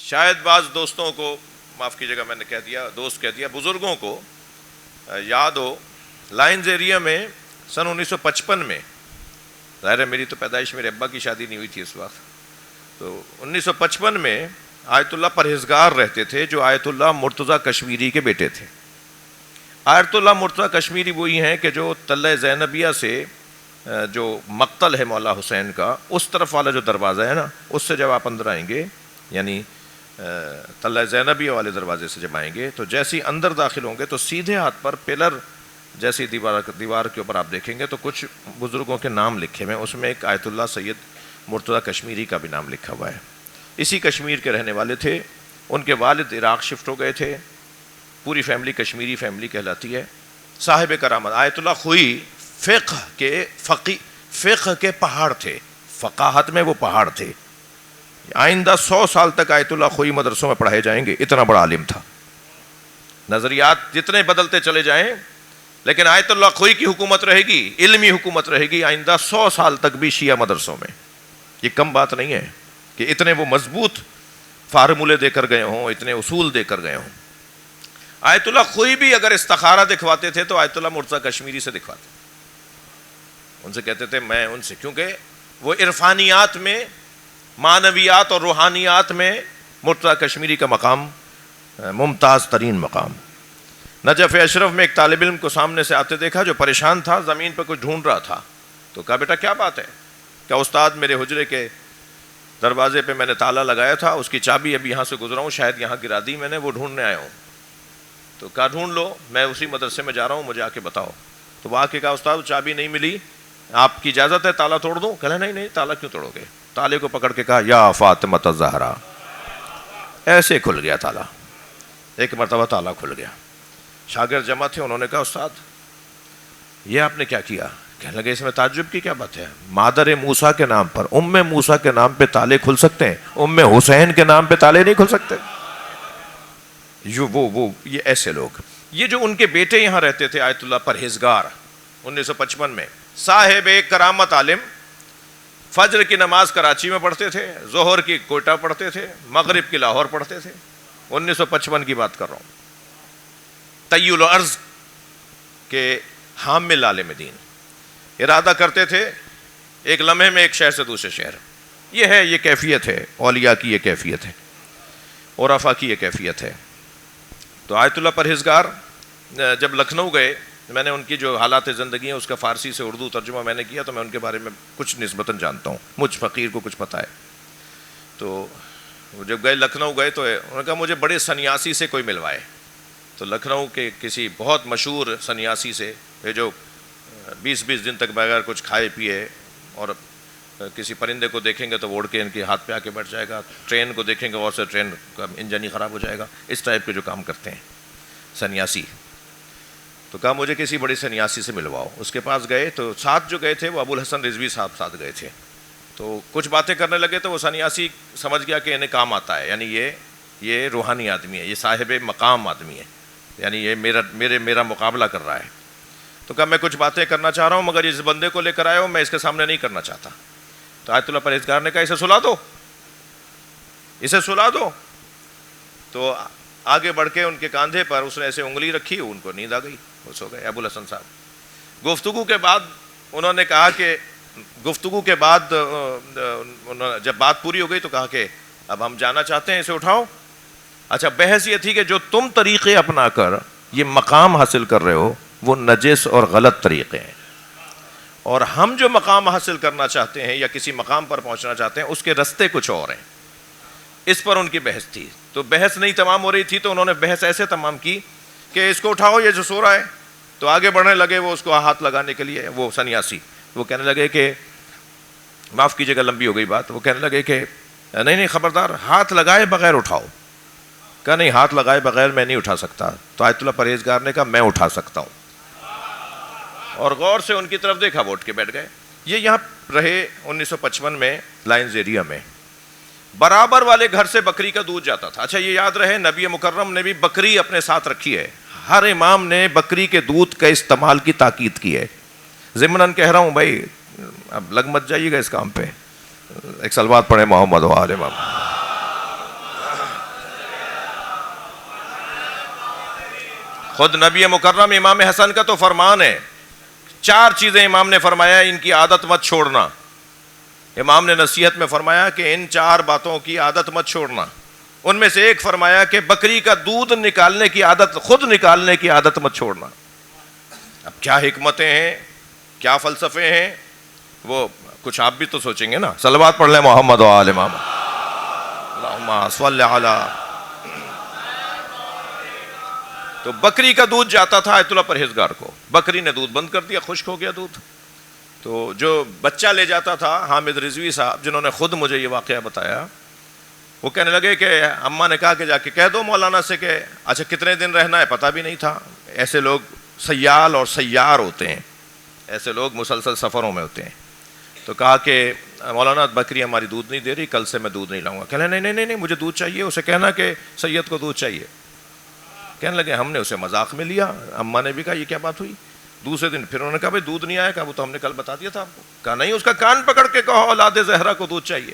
شاید بعض دوستوں کو معاف کیجیے گا، میں نے دوست کہہ دیا، بزرگوں کو یاد ہو، لائنز ایریا میں سن 1955 میں، ظاہر ہے میری تو پیدائش میرے ابا کی شادی نہیں ہوئی تھی اس وقت، تو 1955 میں آیت اللہ پرہیزگار رہتے تھے جو آیت اللہ مرتضیٰ کشمیری کے بیٹے تھے. آیت اللہ مرتضیٰ کشمیری وہی ہیں کہ جو تلہ زینبیہ سے جو مقتل ہے مولا حسین کا، اس طرف والا جو دروازہ ہے نا، اس سے جب آپ اندر آئیں گے، یعنی تلہ زینبیہ والے دروازے سے جب آئیں گے تو جیسے اندر داخل ہوں گے تو سیدھے ہاتھ پر پلر جیسی دیوار کے اوپر آپ دیکھیں گے تو کچھ بزرگوں کے نام لکھے ہوئے ہیں، اس میں ایک آیت اللہ سید مرتضیٰ کشمیری کا بھی نام لکھا ہوا ہے. اسی کشمیر کے رہنے والے تھے. ان کے والد عراق شفٹ ہو گئے تھے. پوری فیملی کشمیری فیملی کہلاتی ہے. صاحب کرامت آیت اللہ خوئی فقہ کے پہاڑ تھے، فقاہت میں وہ پہاڑ تھے. آئندہ 100 سال تک آیت اللہ خوئی مدرسوں میں پڑھائے جائیں گے، اتنا بڑا عالم تھا. نظریات جتنے بدلتے چلے جائیں لیکن آیت اللہ خوئی کی حکومت رہے گی، علمی حکومت رہے گی آئندہ 100 سال تک بھی شیعہ مدرسوں میں. یہ کم بات نہیں ہے کہ اتنے وہ مضبوط فارمولے دے کر گئے ہوں، اتنے اصول دے کر گئے ہوں. آیت اللہ خوئی بھی اگر استخارہ دکھواتے تھے تو آیت اللہ مرتضیٰ کشمیری سے دکھواتے، ان سے کہتے تھے میں ان سے، کیونکہ وہ عرفانیات میں، معنویات اور روحانیات میں مرتضیٰ کشمیری کا مقام ممتاز ترین مقام. نجف اشرف میں ایک طالب علم کو سامنے سے آتے دیکھا جو پریشان تھا، زمین پہ کچھ ڈھونڈ رہا تھا. تو کہا بیٹا کیا بات ہے؟ کہ استاد میرے حجرے کے دروازے پہ میں نے تالا لگایا تھا، اس کی چابی ابھی یہاں سے گزرا ہوں، شاید یہاں گرا دی میں نے، وہ ڈھونڈنے آیا ہوں. تو کہا ڈھونڈ لو، میں اسی مدرسے میں جا رہا ہوں، مجھے آ کے بتاؤ. تو وہ آ کے کہا استاد چابی نہیں ملی، آپ کی اجازت ہے تالا توڑ دوں؟ کہا نہیں تالا کیوں توڑو گے؟ تالے کو پکڑ کے کہا یا فاطمۃ الزہرا. ایسے کھل گیا تالا، ایک مرتبہ تالا کھل گیا. شاگرد جمع تھے، انہوں نے کہا استاد یہ آپ نے کیا کیا؟ کہنے لگے اس میں تعجب کی کیا بات ہے؟ مادر موسیٰ کے نام پر، ام موسیٰ کے نام پہ تالے کھل سکتے ہیں، ام حسین کے نام پہ تالے نہیں کھل سکتے. یہ ایسے لوگ، یہ جو ان کے بیٹے یہاں رہتے تھے آیت اللہ پرہیزگار 1955 میں، صاحب ایک کرامت عالم، فجر کی نماز کراچی میں پڑھتے تھے، ظہر کی کوئٹہ پڑھتے تھے، مغرب کی لاہور پڑھتے تھے. 1955 کی بات کر رہا ہوں. طی الارض کے حامل عالم دین، ارادہ کرتے تھے ایک لمحے میں ایک شہر سے دوسرے شہر. یہ کیفیت ہے اولیاء کی، یہ کیفیت ہے عرفاء کی، یہ کیفیت ہے. تو آیت اللہ پرہیزگار جب لکھنؤ گئے، میں نے ان کی جو حالات زندگی ہیں اس کا فارسی سے اردو ترجمہ میں نے کیا، تو میں ان کے بارے میں کچھ نسبتاً جانتا ہوں، مجھ فقیر کو کچھ پتہ ہے. تو جب لکھنؤ گئے تو انہوں نے کہا مجھے بڑے سنیاسی سے کوئی ملوائے. تو لکھنؤ کے کسی بہت مشہور سنیاسی سے، جو 20 دن تک بغیر کچھ کھائے پیے، اور کسی پرندے کو دیکھیں گے تو وہ اڑ کے ان کے ہاتھ پہ آ کے بیٹھ جائے گا، ٹرین کو دیکھیں گے اور سے ٹرین کا انجن ہی خراب ہو جائے گا، اس ٹائپ کے جو کام کرتے ہیں سنیاسی. تو کہا مجھے کسی بڑے سنیاسی سے ملواؤ. اس کے پاس گئے تو ساتھ جو گئے تھے وہ ابو الحسن رضوی صاحب ساتھ گئے تھے. تو کچھ باتیں کرنے لگے تو وہ سنیاسی سمجھ گیا کہ انہیں کام آتا ہے، یعنی یہ روحانی آدمی ہے، یہ صاحب مقام آدمی ہے، یعنی یہ میرا مقابلہ کر رہا ہے. تو کہا میں کچھ باتیں کرنا چاہ رہا ہوں مگر اس بندے کو لے کر آیا ہوں، میں اس کے سامنے نہیں کرنا چاہتا. تو آیت اللہ پرہیزگار نے کہا اسے سلا دو، اسے سلا دو. تو آگے بڑھ کے ان کے کاندھے پر اس نے ایسے انگلی رکھی، ان کو نیند آ گئی، وہ سو گئے ابو الحسن صاحب. گفتگو کے بعد انہوں نے کہا کہ جب بات پوری ہو گئی تو کہا کہ اب ہم جانا چاہتے ہیں، اسے اٹھاؤ. اچھا بحث یہ تھی کہ جو تم طریقے اپنا کر یہ مقام حاصل کر رہے ہو وہ نجس اور غلط طریقے ہیں، اور ہم جو مقام حاصل کرنا چاہتے ہیں یا کسی مقام پر پہنچنا چاہتے ہیں اس کے رستے کچھ اور ہیں. اس پر ان کی بحث تھی. تو بحث نہیں تمام ہو رہی تھی تو انہوں نے بحث ایسے تمام کی کہ اس کو اٹھاؤ، یہ جو سو رہا ہے. تو آگے بڑھنے لگے وہ اس کو ہاتھ لگانے کے لیے، وہ سنیاسی وہ کہنے لگے کہ معاف کیجیے گا لمبی ہو گئی بات، وہ کہنے لگے کہ نہیں خبردار، ہاتھ لگائے بغیر اٹھاؤ. کہا نہیں ہاتھ لگائے بغیر میں نہیں اٹھا سکتا. تو آیت اللہ پرہیزگار نے کہا میں اٹھا سکتا ہوں، اور غور سے ان کی طرف دیکھا، وہ اٹھ کے بیٹھ گئے. یہ یہاں رہے 1955 میں لائنز ایریا میں. برابر والے گھر سے بکری کا دودھ جاتا تھا. اچھا یہ یاد رہے نبی مکرم نے بھی بکری اپنے ساتھ رکھی ہے، ہر امام نے بکری کے دودھ کا استعمال کی تاکید کی ہے. ضمناً کہہ رہا ہوں بھائی، اب لگ مت جائیے گا اس کام پہ. ایک صلوات پڑھے محمد و آل محمد. خود نبی مکرم امام حسن کا تو فرمان ہے، 4 چیزیں امام نے فرمایا ان کی عادت مت چھوڑنا. امام نے نصیحت میں فرمایا کہ ان 4 باتوں کی عادت مت چھوڑنا. ان میں سے ایک فرمایا کہ بکری کا دودھ نکالنے کی عادت، خود نکالنے کی عادت مت چھوڑنا. اب کیا حکمتیں ہیں، کیا فلسفے ہیں، وہ کچھ آپ بھی تو سوچیں گے نا. صلوات پڑھ لیں محمد و آل محمد. اللہم صلی علی. تو بکری کا دودھ جاتا تھا آیت اللہ پرہیزگار کو، بکری نے دودھ بند کر دیا، خشک ہو گیا دودھ. تو جو بچہ لے جاتا تھا، حامد رضوی صاحب جنہوں نے خود مجھے یہ واقعہ بتایا، وہ کہنے لگے کہ اماں نے کہا کہ جا کے کہہ دو مولانا سے کہ اچھا کتنے دن رہنا ہے، پتہ بھی نہیں تھا. ایسے لوگ سیال اور سیار ہوتے ہیں، ایسے لوگ مسلسل سفروں میں ہوتے ہیں. تو کہا کہ مولانا بکری ہماری دودھ نہیں دے رہی، کل سے میں دودھ نہیں لاؤں گا. کہنے نہیں مجھے دودھ چاہیے. اسے کہنا کہ سید کو دودھ چاہیے. کہنے لگے ہم نے اسے مذاق میں لیا. اماں نے بھی کہا یہ کیا بات ہوئی. دوسرے دن پھر انہوں نے کہا بھائی دودھ نہیں آیا. کہا وہ تو ہم نے کل بتا دیا تھا آپ کو. کہا نہیں، اس کا کان پکڑ کے کہو اولاد زہرا کو دودھ چاہیے.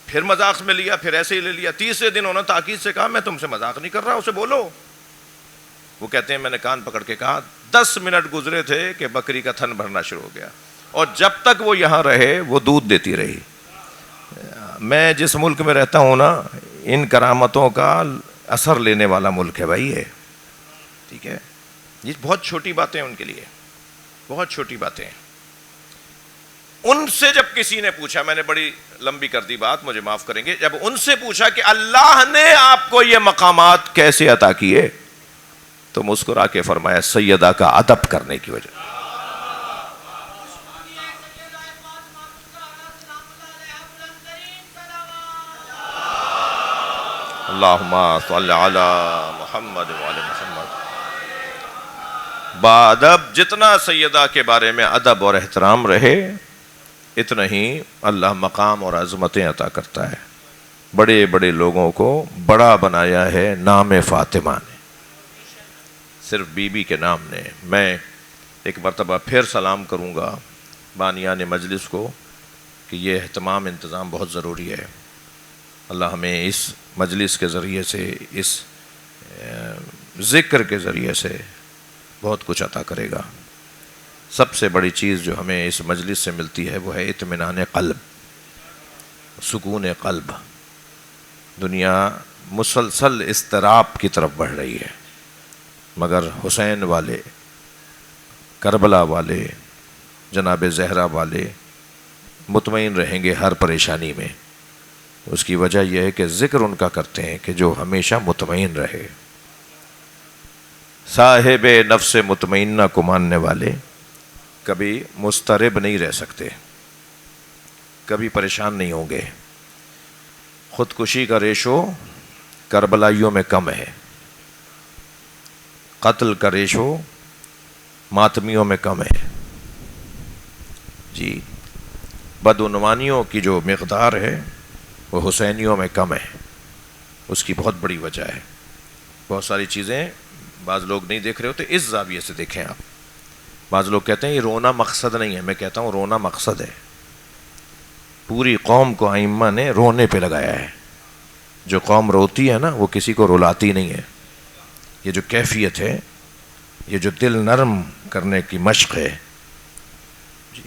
پھر مذاق میں لیا، پھر ایسے ہی لے لیا. تیسرے دن انہوں نے تاکید سے کہا میں تم سے مذاق نہیں کر رہا، اسے بولو. وہ کہتے ہیں میں نے کان پکڑ کے کہا. 10 منٹ گزرے تھے کہ بکری کا تھن بھرنا شروع ہو گیا، اور جب تک وہ یہاں رہے وہ دودھ دیتی رہی. میں جس ملک میں رہتا ہوں نا، ان کرامتوں کا اثر لینے والا ملک ہے بھائی. ہے ٹھیک ہے، یہ بہت چھوٹی باتیں ہیں ان کے لیے، بہت چھوٹی باتیں ہیں. ان سے جب کسی نے پوچھا، میں نے بڑی لمبی کر دی بات، مجھے معاف کریں گے، جب ان سے پوچھا کہ اللہ نے آپ کو یہ مقامات کیسے عطا کیے، تو مسکرا کے فرمایا سیدہ کا ادب کرنے کی وجہ. اللہم صلی علی محمد وعلی محمد. بادب جتنا سیدہ کے بارے میں ادب اور احترام رہے، اتنا ہی اللہ مقام اور عظمتیں عطا کرتا ہے. بڑے بڑے لوگوں کو بڑا بنایا ہے نام فاطمہ نے، صرف بی بی کے نام نے. میں ایک مرتبہ پھر سلام کروں گا بانیان مجلس کو کہ یہ اہتمام انتظام بہت ضروری ہے. اللہ ہمیں اس مجلس کے ذریعے سے، اس ذکر کے ذریعے سے بہت کچھ عطا کرے گا. سب سے بڑی چیز جو ہمیں اس مجلس سے ملتی ہے وہ ہے اطمینان قلب، سکون قلب. دنیا مسلسل اضطراب کی طرف بڑھ رہی ہے، مگر حسین والے، کربلا والے، جناب زہرا والے مطمئن رہیں گے ہر پریشانی میں. اس کی وجہ یہ ہے کہ ذکر ان کا کرتے ہیں کہ جو ہمیشہ مطمئن رہے. صاحب نفس مطمئنہ کو ماننے والے کبھی مضطرب نہیں رہ سکتے، کبھی پریشان نہیں ہوں گے. خودکشی کا ریشو کربلائیوں میں کم ہے، قتل کا ریشو ماتمیوں میں کم ہے. جی، بدعنوانیوں کی جو مقدار ہے وہ حسینیوں میں کم ہے. اس کی بہت بڑی وجہ ہے. بہت ساری چیزیں بعض لوگ نہیں دیکھ رہے ہوتے، اس زاویے سے دیکھیں آپ. بعض لوگ کہتے ہیں یہ رونا مقصد نہیں ہے، میں کہتا ہوں رونا مقصد ہے. پوری قوم کو ائمہ نے رونے پہ لگایا ہے. جو قوم روتی ہے نا وہ کسی کو رلاتی نہیں ہے. یہ جو کیفیت ہے، یہ جو دل نرم کرنے کی مشق ہے، جی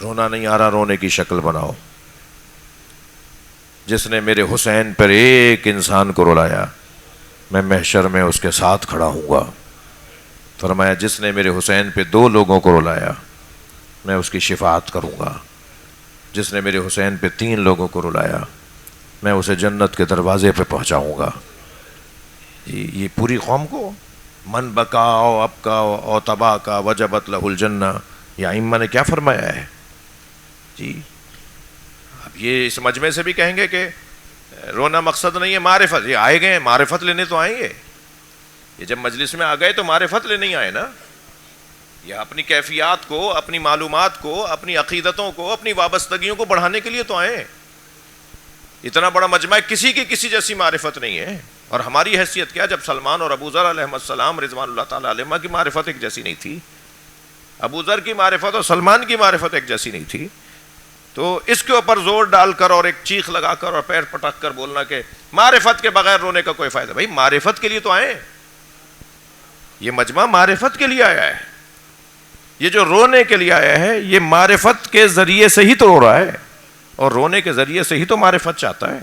رونا نہیں آ رہا، رونے کی شکل بناؤ. جس نے میرے حسین پر ایک انسان کو رلایا، میں محشر میں اس کے ساتھ کھڑا ہوں گا. فرمایا جس نے میرے حسین پہ 2 لوگوں کو رلایا، میں اس کی شفاعت کروں گا. جس نے میرے حسین پہ 3 لوگوں کو رلایا، میں اسے جنت کے دروازے پہ پہنچاؤں گا. یہ پوری قوم کو من بکا او ابکا او تبا کا وجبت لہ الجنہ، یہ ائمہ نے کیا فرمایا ہے. جی اب یہ اس مجمع سے بھی کہیں گے کہ رونا مقصد نہیں ہے، معرفت. یہ آئے گئے معرفت لینے تو آئیں گے. یہ جب مجلس میں آ گئے تو معرفت لینے ہی آئے نا. یہ اپنی کیفیات کو، اپنی معلومات کو، اپنی عقیدتوں کو، اپنی وابستگیوں کو بڑھانے کے لیے تو آئے. اتنا بڑا مجمع کسی کی کسی جیسی معرفت نہیں ہے. اور ہماری حیثیت کیا جب سلمان اور ابو ذر علیہ السلام رضوان اللہ تعالیٰ علیہما کی معرفت ایک جیسی نہیں تھی. ابو ذر کی معرفت اور سلمان کی معرفت ایک جیسی نہیں تھی. تو اس کے اوپر زور ڈال کر اور ایک چیخ لگا کر اور پیر پٹک کر بولنا کہ معرفت کے بغیر رونے کا کوئی فائدہ. بھائی معرفت کے لیے تو آئے, یہ مجمع معرفت کے لیے آیا ہے. یہ جو رونے کے لیے آیا ہے یہ معرفت کے ذریعے سے ہی تو رو رہا ہے, اور رونے کے ذریعے سے ہی تو معرفت چاہتا ہے.